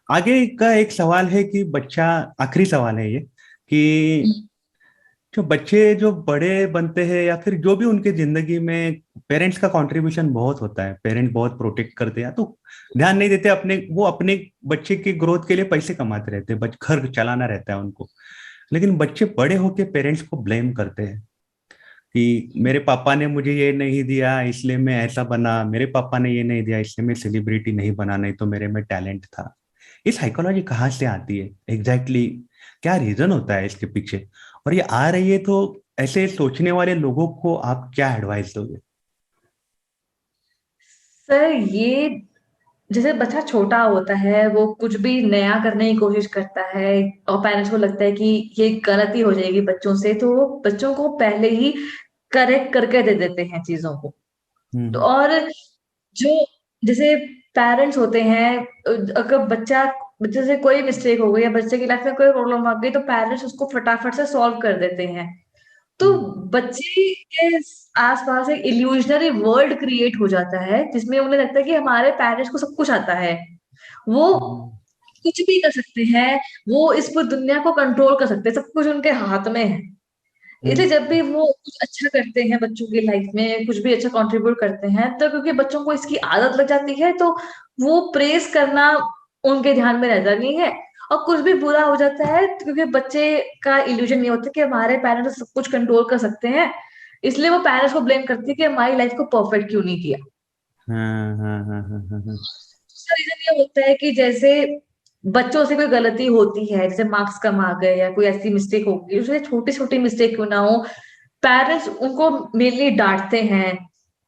आगे का एक सवाल है कि बच्चा, आखिरी सवाल है ये, कि जो बच्चे जो बड़े बनते हैं या फिर जो भी उनके जिंदगी में, पेरेंट्स का कंट्रीब्यूशन बहुत होता है। पेरेंट्स बहुत प्रोटेक्ट करते हैं तो ध्यान नहीं देते अपने, वो अपने बच्चे की ग्रोथ के लिए पैसे कमाते रहते हैं, घर चलाना रहता है उनको। लेकिन बच्चे बड़े होके पेरेंट्स को ब्लेम करते हैं कि मेरे पापा ने मुझे ये नहीं दिया इसलिए मैं ऐसा बना, मेरे पापा ने ये नहीं दिया इसलिए मैं सेलिब्रिटी नहीं बना, नहीं तो मेरे में टैलेंट था। ये साइकोलॉजी कहाँ से आती है एग्जैक्टली क्या रीजन होता है इसके पीछे? और ये आ रही है तो ऐसे सोचने वाले लोगों को आप क्या एडवाइस दोगे? सर, ये जैसे बच्चा छोटा होता है, वो कुछ भी नया करने की कोशिश करता है और पेरेंट्स को लगता है कि ये गलती हो जाएगी बच्चों से, तो वो बच्चों को पहले ही करेक्ट करके दे देते हैं चीजों को। तो हम्म। और जो जैसे पेरेंट्स होते हैं, अगर बच्चे से कोई मिस्टेक हो गई या बच्चे की लाइफ में कोई प्रॉब्लम आ गई, तो पेरेंट्स उसको फटाफट से सॉल्व कर देते हैं। तो हम्म। बच्चे के आसपास एक इल्यूजनरी वर्ल्ड क्रिएट हो जाता है, जिसमें उन्हें लगता है कि हमारे पेरेंट्स को सब कुछ आता है, वो हम्म। कुछ भी कर सकते हैं, वो इस पूरी दुनिया को कंट्रोल कर सकते हैं, सब कुछ उनके हाथ में है। हम्म। इसलिए जब भी वो कुछ अच्छा करते हैं बच्चों की लाइफ में, कुछ भी अच्छा कंट्रीब्यूट करते हैं, तो क्योंकि बच्चों को इसकी आदत लग जाती है, तो वो प्रेस करना उनके ध्यान में रहता नहीं है। और कुछ भी बुरा हो जाता है, तो क्योंकि बच्चे का इल्यूजन ये होता है कि हमारे पेरेंट्स सब कुछ कंट्रोल कर सकते हैं, इसलिए वो पेरेंट्स को ब्लेम करते हैं कि हमारी लाइफ को परफेक्ट क्यों नहीं किया। हाँ हाँ हाँ हाँ हाँ हाँ। दूसरा रीजन ये होता है कि जैसे बच्चों से कोई गलती होती है, जैसे मार्क्स कम आ गए या कोई ऐसी मिस्टेक हो गई, उससे छोटी छोटी मिस्टेक क्यों ना हो, पेरेंट्स उनको मेनली डांटते हैं,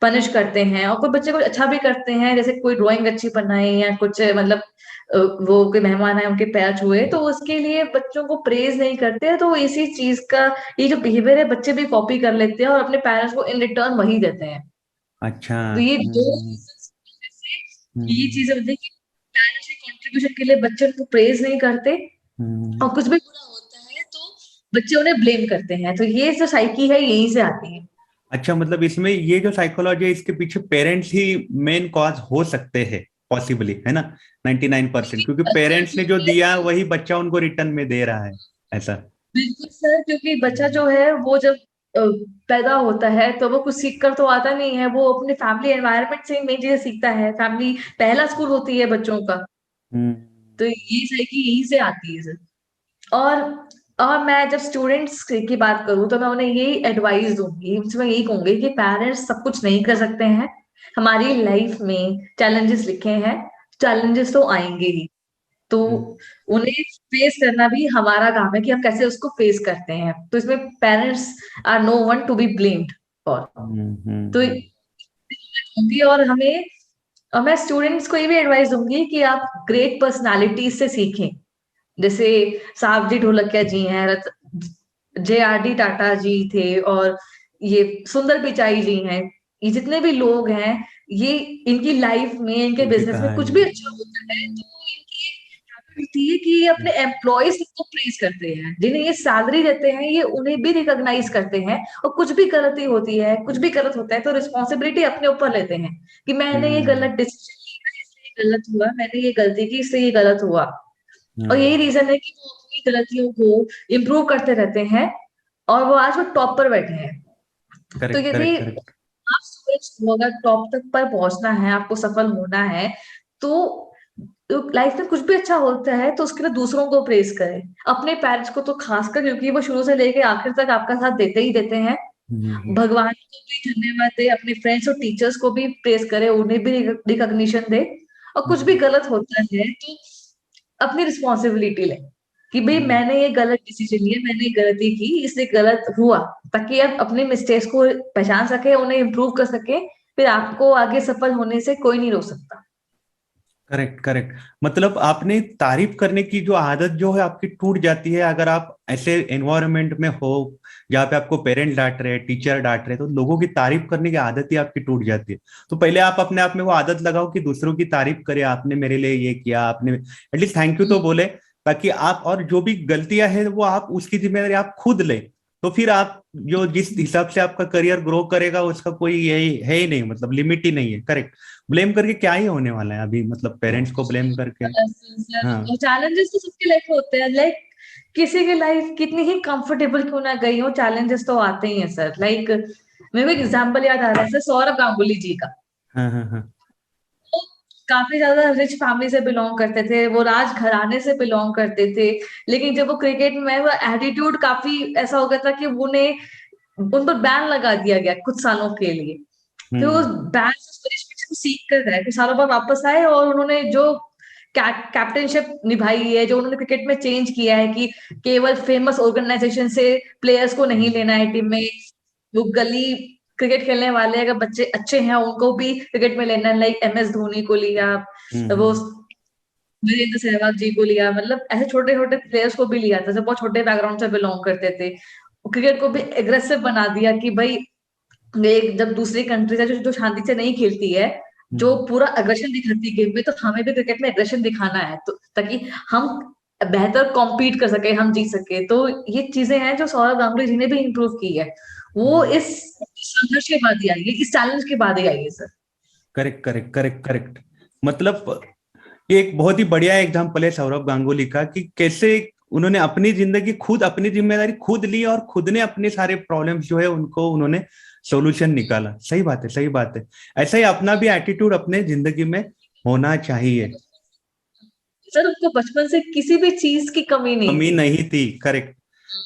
पनिश करते हैं। और कोई बच्चे कुछ अच्छा भी करते हैं, जैसे कोई ड्राइंग अच्छी बनाई या कुछ मतलब वो कोई मेहमान आए उनके पैर छुए, तो उसके लिए बच्चों को प्रेज नहीं करते, तो इसी चीज का ये जो बिहेवियर है बच्चे भी कॉपी कर लेते हैं और अपने पेरेंट्स को इन रिटर्न वही देते हैं। अच्छा। तो ये दो हम्म। reasons की वजह से ये हम्म। चीजें होती है कि पेरेंट्स के कंट्रीब्यूशन के लिए बच्चे उनको प्रेज नहीं करते, हम्म। और कुछ भी बुरा होता है तो बच्चे उन्हें ब्लेम करते हैं। तो ये जो साइकी है यहीं से आती है। अच्छा, मतलब इसमें ये जो साइकोलॉजी है इसके पीछे पेरेंट्स ही मेन कॉज हो सकते हैं, पॉसिबली, है ना? 99%, क्योंकि पेरेंट्स ने जो दिया वही बच्चा उनको रिटर्न में दे रहा है, ऐसा। बिल्कुल सर, क्योंकि बच्चा हम्म। जो है वो जब अ, पैदा होता है तो वो कुछ सीख कर तो आता नहीं है, वो अपने फैमिली एनवायरनमेंट से ही नई चीजें सीखता है। फैमिली पहला स्कूल होती है बच्चों का। हम्म। तो ये साइकी यहीं से आती है सर। और और मैं जब स्टूडेंट्स की बात करूँ तो मैं उन्हें यही एडवाइस दूंगी, उनसे मैं यही कहूंगी कि पेरेंट्स सब कुछ नहीं कर सकते हैं। हमारी लाइफ में चैलेंजेस लिखे हैं, चैलेंजेस तो आएंगे ही, तो हम्म। उन्हें फेस करना भी हमारा काम है कि हम कैसे उसको फेस करते हैं। तो इसमें parents are no one to be blamed for. तो होंगी। और मैं स्टूडेंट्स को ये भी एडवाइस दूंगी कि आप ग्रेट पर्सनालिटीज से सीखें। जैसे साहब जी ढोलकिया जी हैं, जे आर डी टाटा जी थे, और ये सुंदर पिचाई जी हैं। ये जितने भी लोग हैं, ये इनकी लाइफ में, इनके इनकी बिजनेस में कुछ कहानी। भी अच्छा होता है तो इनकी हैबिट होती है कि ये अपने एम्प्लॉयज को प्रेज करते हैं, जिन्हें ये सैलरी देते हैं, ये उन्हें भी रिकॉग्नाइज करते हैं। और कुछ भी गलती होती है, कुछ भी गलत होता है, तो रिस्पॉन्सिबिलिटी अपने ऊपर लेते हैं कि मैंने ये हम्म। गलत डिसीजन लिया, इसलिए ये गलत हुआ, मैंने ये गलती की, इससे ये गलत हुआ। और यही हम्म। रीजन है कि वो अपनी गलतियों को इम्प्रूव करते रहते हैं, और वो आज वो टॉप पर बैठे हैं। तो करेक्ट यदि करेक्ट करेक्ट। आप स्टूडेंट्स को अगर टॉप तक पर पहुंचना है, आपको सफल होना है, तो लाइफ में कुछ भी अच्छा होता है तो उसके लिए दूसरों को प्रेज करें। अपने पेरेंट्स को तो खासकर, क्योंकि वो शुरू से लेके आखिर तक आपका साथ देते ही देते हैं। हम्म। भगवान को भी धन्यवाद दे, अपने फ्रेंड्स और टीचर्स को भी प्रेज करे, उन्हें भी रिकॉग्निशन दे। और कुछ भी हम्म। गलत होता है तो अपनी रिस्पॉन्सिबिलिटी ले कि भाई हम्म। मैंने ये गलत डिसीजन लिया, मैंने ये गलती की, इसलिए गलत हुआ, ताकि आप अपने मिस्टेक्स को पहचान सके, उन्हें इम्प्रूव कर सके। फिर आपको आगे सफल होने से कोई नहीं रोक सकता। Correct correct. मतलब आपने तारीफ करने की जो आदत जो है आपकी टूट जाती है अगर आप ऐसे एनवायरनमेंट में हो जहाँ पे आपको पेरेंट डांट रहे, टीचर डांट रहे, तो लोगों की तारीफ करने की आदत ही आपकी टूट जाती है। तो पहले आप अपने आप में वो आदत लगाओ कि दूसरों की तारीफ करे, आपने मेरे लिए ये किया, आपने एटलीस्ट थैंक यू तो बोले, ताकि आप, और जो भी गलतियां हैं वो आप उसकी जिम्मेदारी आप खुद लें। तो फिर आप जो जिस हिसाब से आपका करियर ग्रो करेगा उसका कोई यही है ही नहीं, मतलब लिमिट ही नहीं है। करेक्ट। ब्लेम करके क्या ही होने वाला है अभी, मतलब पेरेंट्स को ब्लेम करके। हाँ। सर चैलेंजेस तो सबकी लाइफ में होते हैं, लाइक किसी की लाइफ कितनी ही कंफर्टेबल क्यों ना गई हो, चैलेंजेस तो आते ही हैं सर। लाइक मेरे को एक एग्जांपल याद आ रहा है सर, सौरव गांगुली जी का। हाँ। हाँ। हाँ। वो काफी ज्यादा रिच फैमिली से बिलोंग करते थे, वो राज घराने से बिलोंग करते थे, लेकिन जब वो क्रिकेट में, वो एटीट्यूड काफी ऐसा हो गया था कि उन्हें उन पर बैन लगा दिया गया कुछ सालों के लिए। तो उस हम्म। बैन से सीख कर गए, कुछ सालों बाद वापस आए और उन्होंने जो कैप्टनशिप निभाई है, जो उन्होंने क्रिकेट में चेंज किया है कि केवल फेमस ऑर्गेनाइजेशन से प्लेयर्स को नहीं लेना है टीम में, वो गली क्रिकेट खेलने वाले अगर बच्चे अच्छे हैं उनको भी क्रिकेट में लेना है। लाइक MS धोनी को लिया, वो हम्म। वीरेंद्र सहवाग जी को लिया, मतलब ऐसे छोटे छोटे प्लेयर्स को भी लिया था जो बहुत छोटे बैकग्राउंड से बिलोंग करते थे। क्रिकेट को भी एग्रेसिव बना दिया कि भाई एक जब दूसरी कंट्री है जो शांति से नहीं खेलती है, जो हम्म। पूरा अग्रेशन दिखाती है गेम में, तो हमें भी क्रिकेट में अग्रेशन दिखाना है, तो ताकि हम बेहतर कॉम्पीट कर सके, हम जीत सके। तो ये चीजें हैं जो सौरव गांगुली जी ने भी इम्प्रूव की है। वो हम्म। इस संघर्ष के बाद ही आई है, इस चैलेंज के बाद ही आई है sir. Correct, correct, correct, correct. मतलब ये एक बहुत ही बढ़िया एग्जाम्पल है सौरव गांगुली का, कि कैसे उन्होंने अपनी जिंदगी खुद, अपनी जिम्मेदारी खुद ली और खुद ने अपने सारे प्रॉब्लम्स जो है उनको उन्होंने सॉल्यूशन निकाला। सही बात है, सही बात है। ऐसा ही अपना भी एटीट्यूड अपने जिंदगी में होना चाहिए। सर उनको बचपन से किसी भी चीज की कमी नहीं कमी थी, नहीं थी। करेक्ट।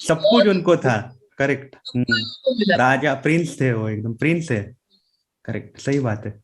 सब कुछ और उनको था। करेक्ट। उनको मिला। राजा प्रिंस थे, वो एकदम प्रिंस है। करेक्ट, सही बात है।